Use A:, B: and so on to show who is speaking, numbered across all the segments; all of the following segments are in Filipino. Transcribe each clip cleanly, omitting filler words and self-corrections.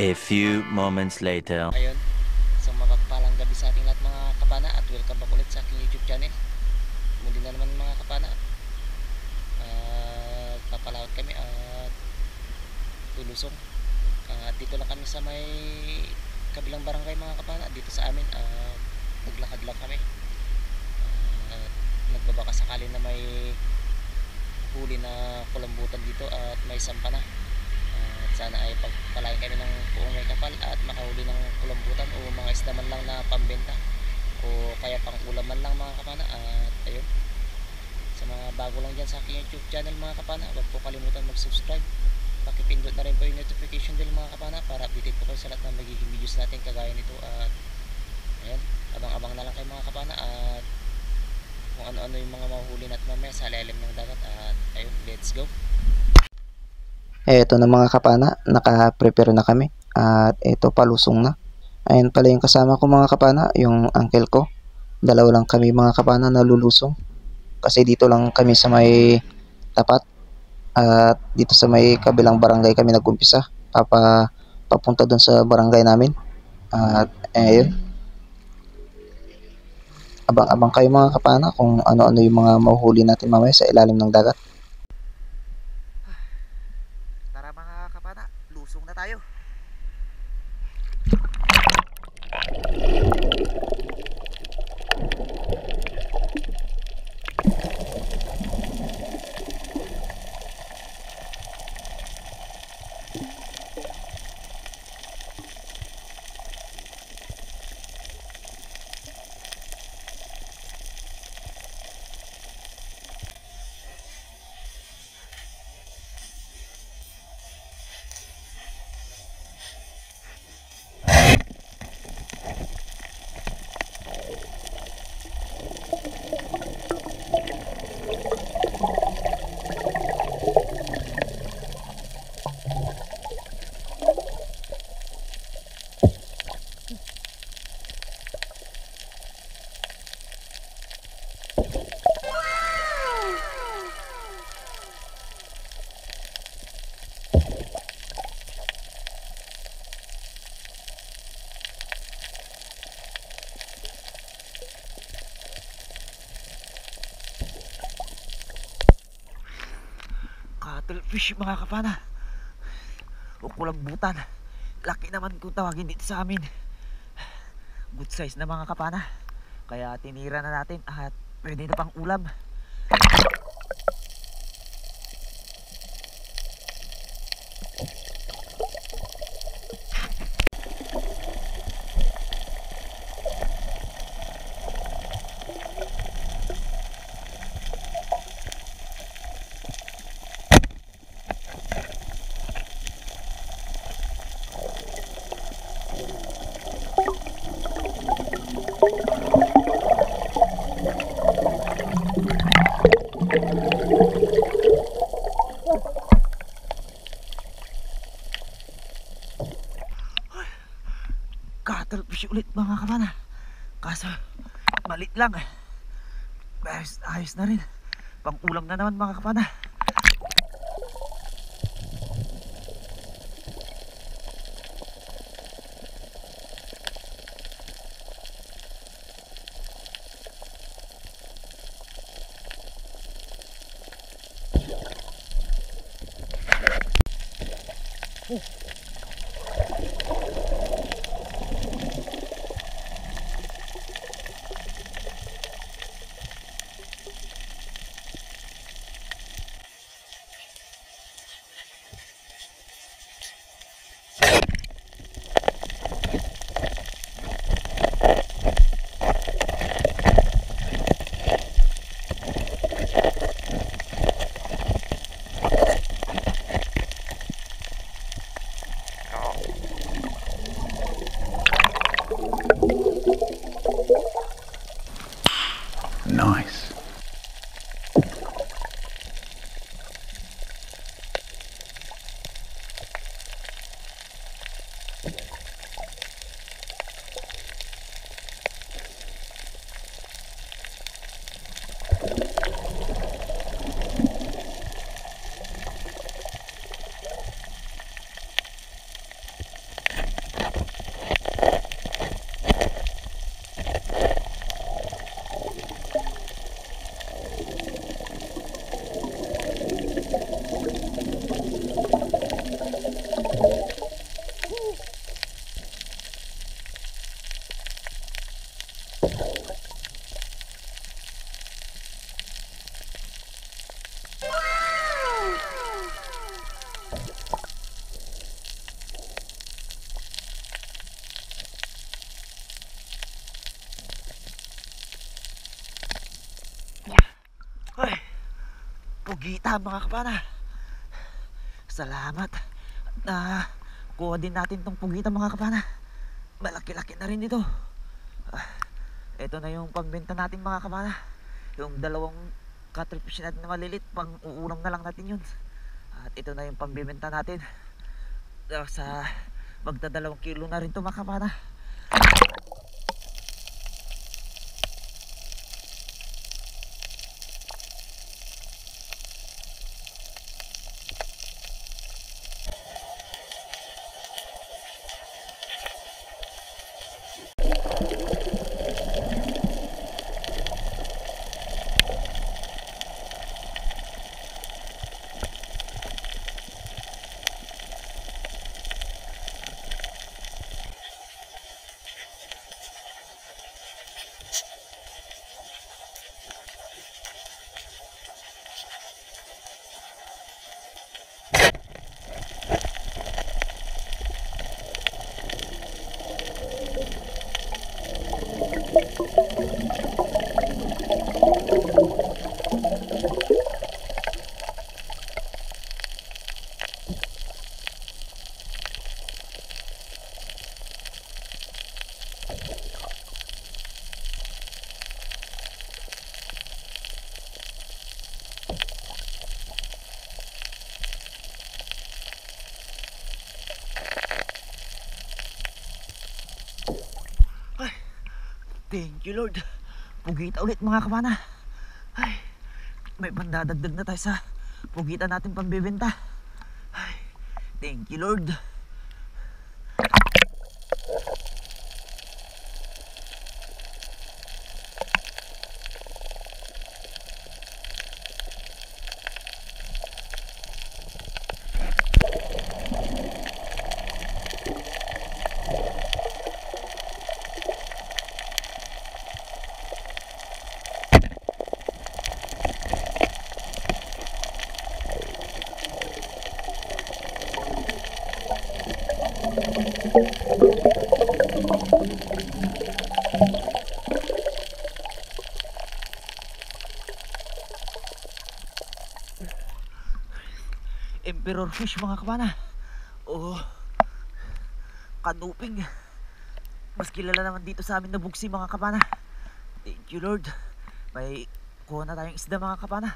A: A few moments later.
B: Ayun, so mapagpalang gabi sa ating lahat mga kapana at welcome back ulit sa aking YouTube channel. Muli na naman mga kapana at papalawat kami at tulusong. At dito lang kami sa may kabilang barangay mga kapana dito sa amin. Naglakad lang kami at nagbabaka sakali na may huli na kulambutan dito at may sampa na. At sana ay pagpalain kami ng buong may kapal at makahuli ng kulambutan o mga isda man lang na pambenta o kaya pang ulam man lang mga kapana. At ayun, sa mga bago lang dyan sa aking YouTube channel mga kapana, huwag po kalimutan mag-subscribe, pakipindot na rin po yung notification bell mga kapana para updated po kayo sa lahat ng magiging videos natin kagaya nito. At ayun, abang-abang na lang kayo mga kapana at kung ano-ano yung mga mahuli natin mamaya sa ilalim ng dagat. At ayun, let's go.
C: Eto na mga kapana, naka-prepare na kami at eto palusong na. Ayan pala yung kasama ko mga kapana, yung uncle ko. Dalawa lang kami mga kapana na lulusong. Kasi dito lang kami sa may tapat at dito sa may kabilang barangay kami nag-umpisa. Papunta dun sa barangay namin. At ayun, abang-abang kayo mga kapana kung ano-ano yung mga mahuhuli natin mamaya sa ilalim ng dagat.
B: Tara mga kapana, lusong na tayo. Cuttlefish mga kapana o kulambutan, laki naman kung tawagin dito sa amin. Good size na mga kapana, kaya tinira na natin at pwede na pang ulam. Cuttlefish ulit mga kapana, kaso malit lang. Ayos na rin, pang ulam na naman mga kapana.
D: Pugita mga kapana. Salamat. Na kuha din natin tong pugita mga kapana. Malaki-laki na rin ito. Ito na yung pagbenta natin mga kapana. Yung dalawang catfish natin na malilit, pang uulam na lang natin yun. At ito na yung pambibenta natin. Sa magda 2 kilo na rin ito mga kapana. Thank you Lord. Pugita ulit mga kapana. Ay, may pandadagdag na tayo sa pugita natin pambibenta. Ay, thank you Lord. Emperor fish mga kapana. O kanuping. Mas kilala naman dito sa amin na bugsi mga kapana. Thank you Lord. May kuha na tayong isda mga kapana.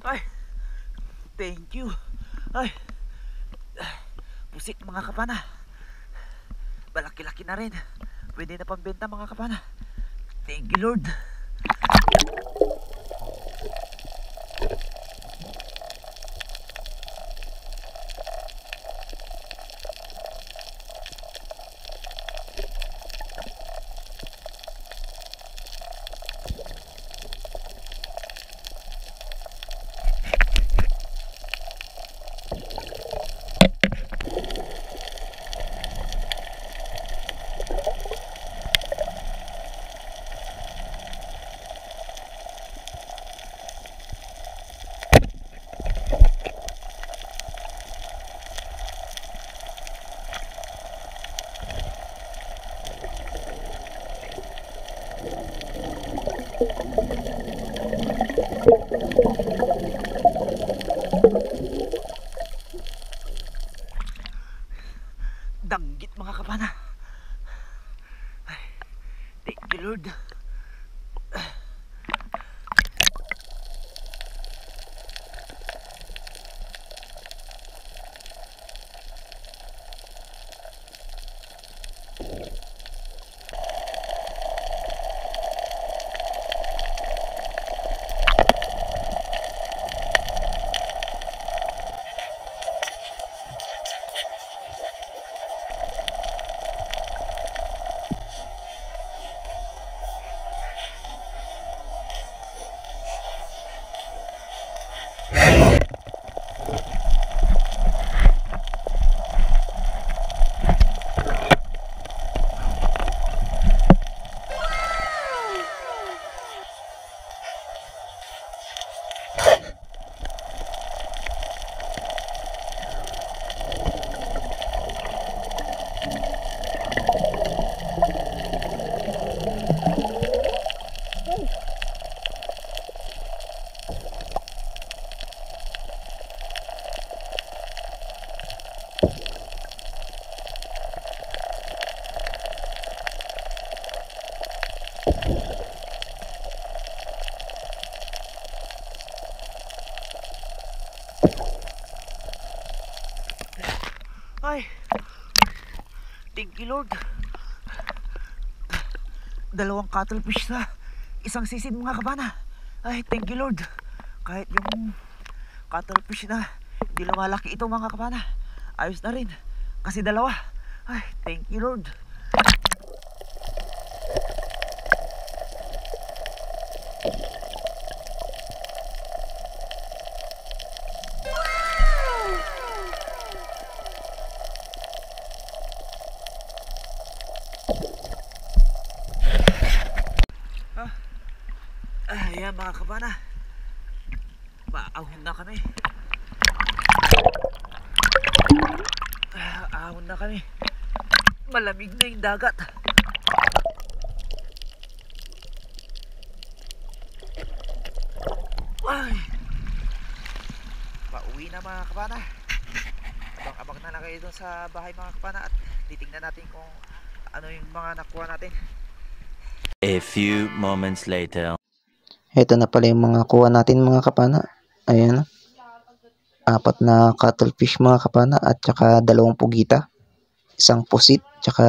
D: Ay, thank you. Ay, pusit mga kapana. Malaki-laki na rin. Pwede na pambenta mga kapana. Thank you Lord. Danggit mga kapana. Ay, thank you Lord. Ay, thank you Lord. 2 cuttlefish sa isang sisid mga kabana. Ay, thank you Lord. Kahit yung cuttlefish na hindi lumalaki ito mga kabana, ayos na rin. Kasi 2. Ay, thank you Lord. Ayan mga kabana, paahon na kami. Ahon na kami. Malamig na yung dagat. Ay, pauwi na mga kabana. Abang-abang na lang kayo doon sa bahay mga kabana at titignan natin kung ano yung mga nakuha natin.
A: A few moments later.
C: Ito na pala yung mga kuha natin mga kapana. Ayan. 4 na cuttlefish mga kapana at saka 2 pugita. 1 pusit, tsaka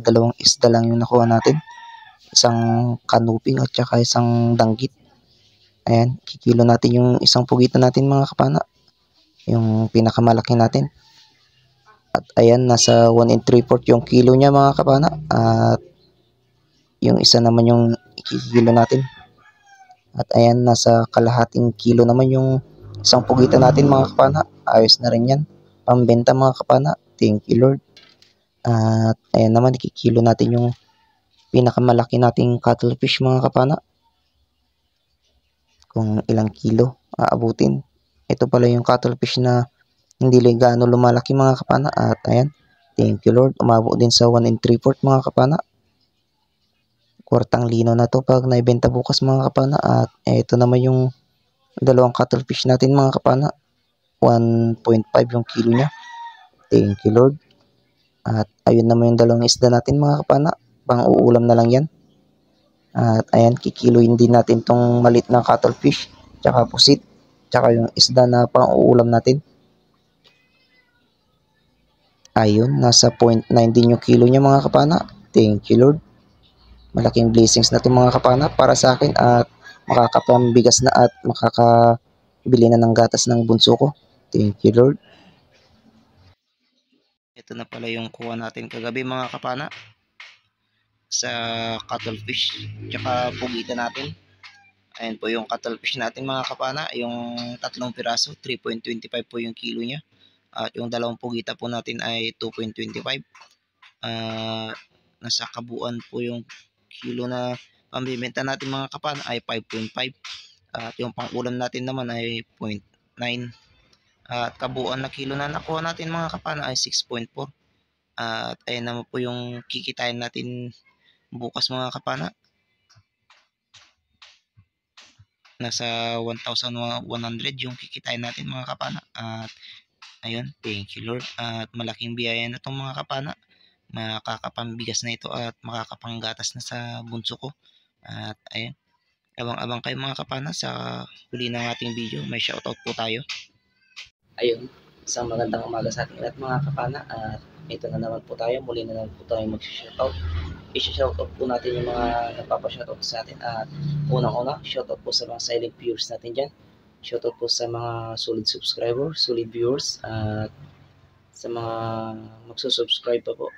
C: 2 isda lang yung nakuha natin. 1 kanuping at saka 1 danggit. Ayan, kikilo natin yung 1 pugita natin mga kapana. Yung pinakamalaki natin. At ayan, nasa 1 3/4 yung kilo niya mga kapana. At yung isa naman yung ikikilo natin. At ayan, nasa kalahating kilo naman yung 1 pugita natin mga kapana. Ayos na rin yan. Pambenta mga kapana. Thank you Lord. At ayan naman, ikikilo natin yung pinakamalaki nating cuttlefish mga kapana. Kung ilang kilo aabutin. Ito pala yung cuttlefish na hindi gaano lumalaki mga kapana. At ayan, thank you Lord. Umabot din sa 1 3/4 mga kapana. Kwartang lino na to pag naibenta bukas mga kapana. At ito naman yung 2 cuttlefish natin mga kapana. 1.5 yung kilo nya. Thank you Lord. At ayun naman yung 2 isda natin mga kapana. Pang uulam na lang yan. At ayan, kikiluin din natin tong malit na cuttlefish. Tsaka pusit. Tsaka yung isda na pang uulam natin. Ayun, nasa 0.9 din yung kilo nya mga kapana. Thank you Lord. Malaking blessings na ito mga kapana para sa akin at makakapambigas na at makakabili na ng gatas ng bunso ko. Thank you Lord. Ito na pala yung kuha natin kagabi mga kapana sa cuttlefish tsaka pugita natin. Ayan po yung cuttlefish natin mga kapana. Yung 3 piraso, 3.25 po yung kilo nya. At yung 2 pugita po natin ay 2.25. Nasa kabuuan po yung kilo na pambibenta natin mga kapana ay 5.5. At yung pang-ulam natin naman ay 0.9. At kabuuan na kilo na nakuha natin mga kapana ay 6.4. At ayan naman po yung kikitain natin bukas mga kapana. Nasa 1,100 yung kikitain natin mga kapana. At ayun, thank you Lord. At malaking biyaya na itong mga kapana. Makakapambigas na ito at makakapanggatas na sa bunso ko. At ayun, abang-abang kayo mga kapana sa huli ng ating video. May shoutout po tayo. Ayun, isang magandang umaga sa ating lahat mga kapana. At ito na naman po tayo, muli na naman po tayo mag-shoutout. I-shoutout po natin yung mga nagpapa-shoutout sa atin. At unang-una, shoutout po sa mga silent viewers natin dyan. Shoutout po sa mga solid subscribers, solid viewers, at sa mga magsusubscribe pa po.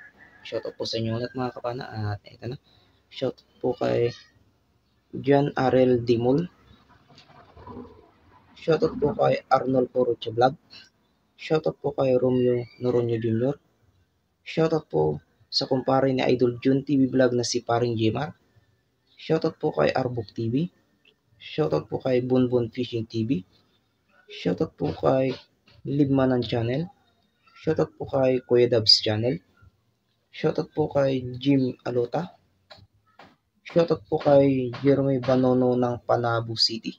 C: Shoutout po sa inyo lahat mga kapana. At ito na, shoutout po kay John Arel Dimul. Shoutout po kay Arnold Porucha Vlog. Shoutout po kay Romeo Noronio Jr. Shoutout po sa kumpare ni Idol Jun TV Vlog na si Paring Jemar. Shoutout po kay Arbok TV. Shoutout po kay Bunbun Fishing TV. Shoutout po kay Libmanan Channel. Shoutout po kay Kuya Dabs Channel. Shoutout po kay Jim Alota. Shoutout po kay Jeremy Banono ng Panabo City.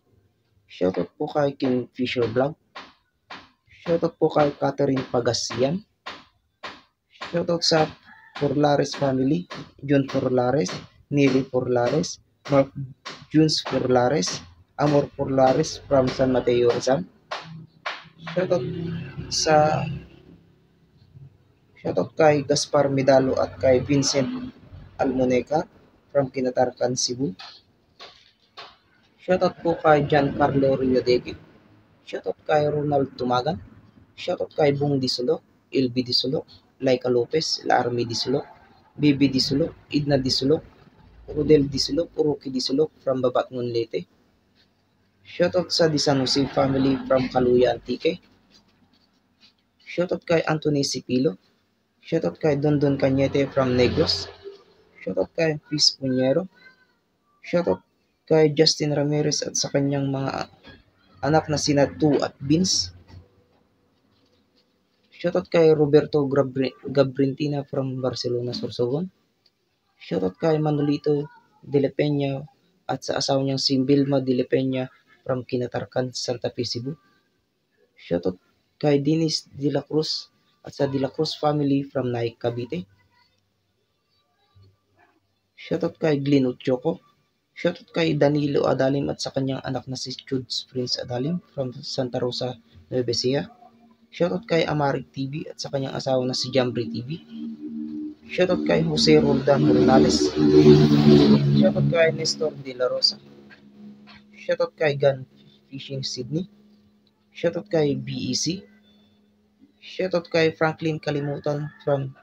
C: Shoutout po kay King Fisher Vlog. Shoutout po kay Catherine Pagasian. Shoutout sa Forlares family, John Forlares, Nili Forlares, Mark Junes Forlares, Amor Forlares from San Mateo Rizal. Shoutout sa Shoutout kay Gaspar Medalo at kay Vincent Almoneca from Kinatarkan, Cebu. Shoutout po kay Giancarlo Riodegue. Shoutout kay Ronald Tumagan. Shoutout kay Bong Disulok, LB Disulok, Laika Lopez, Larmy Disulok, Bibi Disulok, Idna Disulok, Rodel Disulok, Uruki Disulok from Babatngon, Leyte. Shoutout sa Di San Jose family from Kaluya, Antique. Shoutout kay Anthony Sipilo. Shoutout kay Dondon Cañete from Negros. Shoutout kay Fis Puñero. Shoutout kay Justin Ramirez at sa kanyang mga anak na sina Tu at Vince. Shoutout kay Roberto Gabrintina from Barcelona, Sorsogon. Shoutout kay Manolito de la Peña at sa asawa niyang si Vilma de la Peña from Kinatarkan, Santa Fe, Cebu. Shoutout kay Dennis de la Cruz at sa de la Cruz family from Naik, Cavite. Shoutout kay Glenn Uchoco. Shoutout kay Danilo Adalim at sa kanyang anak na si Chuds Prince Adalim from Santa Rosa, Nueva Ecija. Shoutout kay Amarik TV at sa kanyang asawa na si Jambri TV. Shoutout kay Jose Roldan Morales. Shoutout kay Nestor De La Rosa. Shoutout kay Gun Fishing Sydney. Shoutout kay BEC. Shoutout kay Franklin Kalimutan from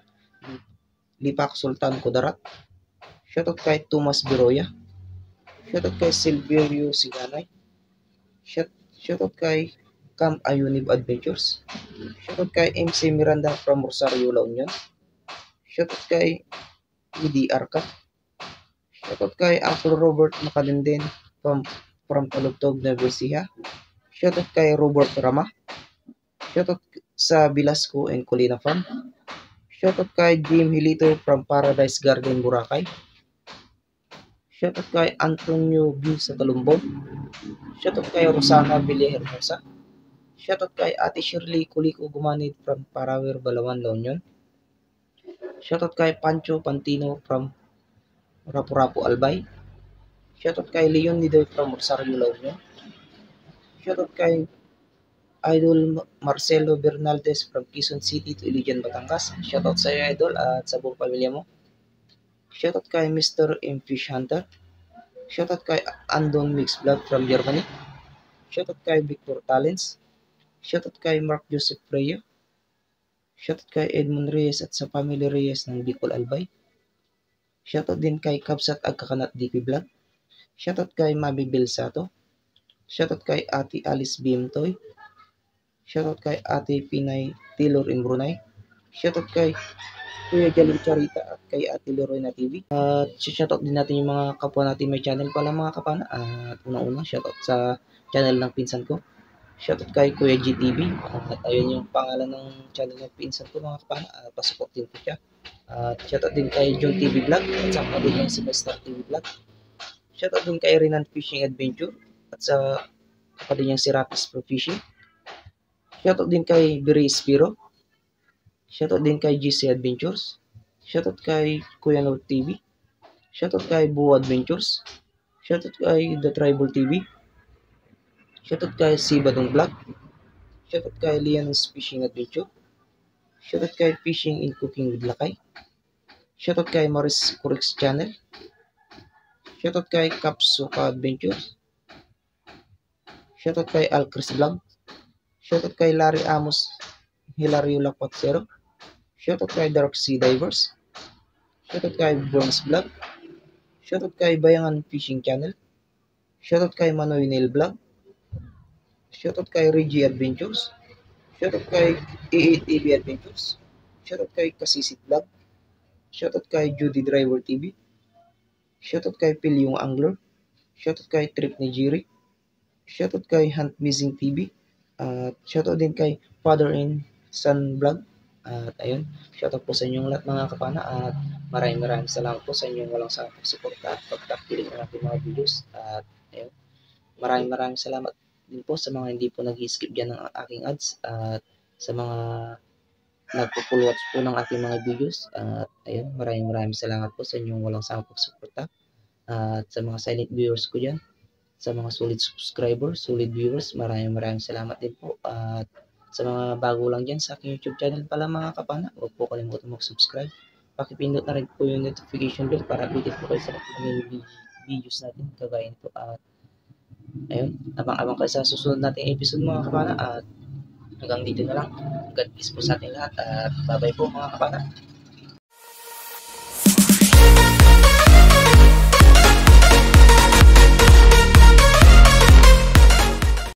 C: Lipak Sultan Kudarat. Shoutout kay Thomas Biroya. Shoutout kay Silverio Siganay. Shoutout kay Camp Ayunib Adventures. Shoutout kay MC Miranda from Rosario, La Union. Shoutout kay Widi Arca. Shoutout kay Uncle Robert Macalinden from Talugtog, Nueva Ecija. Shoutout kay Robert Rama. Shoutout sa Bilasco and Colina Farm. Shoutout kay Jim Hilito from Paradise Garden, Boracay. Shoutout kay Antonio B. sa Talumbong. Shoutout kay Rosana Villahermosa. Shoutout kay Ate Shirley Kuliko Gumanid from Parawer, Balawan, La Union. Shoutout kay Pancho Pantino from Rapu-Rapu, Albay. Shoutout kay Leon Nidoy from Rosario, La Union. Shoutout kay Idol Marcelo Bernaldez from Quezon City to Iligan, Batangas. Shoutout sa iyo, Idol, at sa buong pamilya mo. Shoutout kay Mr. M. Fish Hunter. Shoutout kay Andon Mix Vlog from Germany. Shoutout kay Victor Talents. Shoutout kay Mark Joseph Freya. Shoutout kay Edmond Reyes at sa family Reyes ng Bicol, Albay. Shoutout din kay Kabsat Agkakanat DP Vlog. Shoutout kay Mabi Belsato. Shoutout kay Ate Alice Bimtoy. Shoutout kay Ate Pinay Taylor in Brunei. Shoutout kay Kuya Jalil Charita at kay Ate Leroy na TV. At shoutout din natin yung mga kapwa natin may channel pala, mga kapana. At unang-una, shoutout sa channel ng pinsan ko. Shoutout kay Kuya GTV. At ayun yung pangalan ng channel ng pinsan ko, mga kapana. Pasupport din ko siya. At shoutout din kay John TV Vlog at saka din yung Semester TV Vlog. Shoutout din kay Renan Fishing Adventure at sa kapatid niyang si Rapis Pro Fishing. Shoutout din kay Biri Spiro. Shoutout din kay GC Adventures. Shoutout kay Kuya Note TV. Shoutout kay Buo Adventures. Shoutout kay The Tribal TV. Shoutout kay Sibadong Vlog. Shoutout kay Leon's Fishing Adventure. Shoutout kay Fishing and Cooking with Lakay. Shoutout kay Maris Corix Channel. Shoutout kay Kapsuka Adventures. Shoutout kay Alcris Vlog. Shoutout kay Larry Amos Hilario Lacuatsero. Shoutout kay Dark Sea Divers. Shoutout kay Bronze Vlog. Shoutout kay Bayangan Fishing Channel. Shoutout kay Manoy Nail Vlog. Shoutout kay Reggie Adventures. Shoutout kay EATV Adventures. Shoutout kay Kasisit Vlog. Shoutout kay Judy Driver TV. Shoutout kay Pilyong Angler. Shoutout kay Trip Nigiri. Shoutout kay Hunt Missing TV. At shoutout din kay Father and Son Vlog. At ayun, shoutout po sa inyong lahat, mga kapana, at maraming salamat po sa inyong walang sawang pagsuporta at pagtakiling ng ating mga videos. At ayun, maraming salamat din po sa mga hindi po nag-skip dyan ng aking ads at sa mga nagpo-full watch po ng aking mga videos. At ayun, maraming salamat po sa inyong walang sawang pagsuporta at sa mga silent viewers ko dyan, sa mga solid subscribers, solid viewers, maraming salamat din po. At Sa mga bago lang dyan sa aking YouTube channel pala mga kapana, huwag po kalimutan mag-subscribe. Pakipindot na rin po yung notification bell para updated po kayo sa mga videos natin kagaya nito. At ayun, abang-abang kayo sa susunod nating episode mga kapana. At hanggang dito na lang. God bless po sa ating lahat at bye-bye po mga kapana.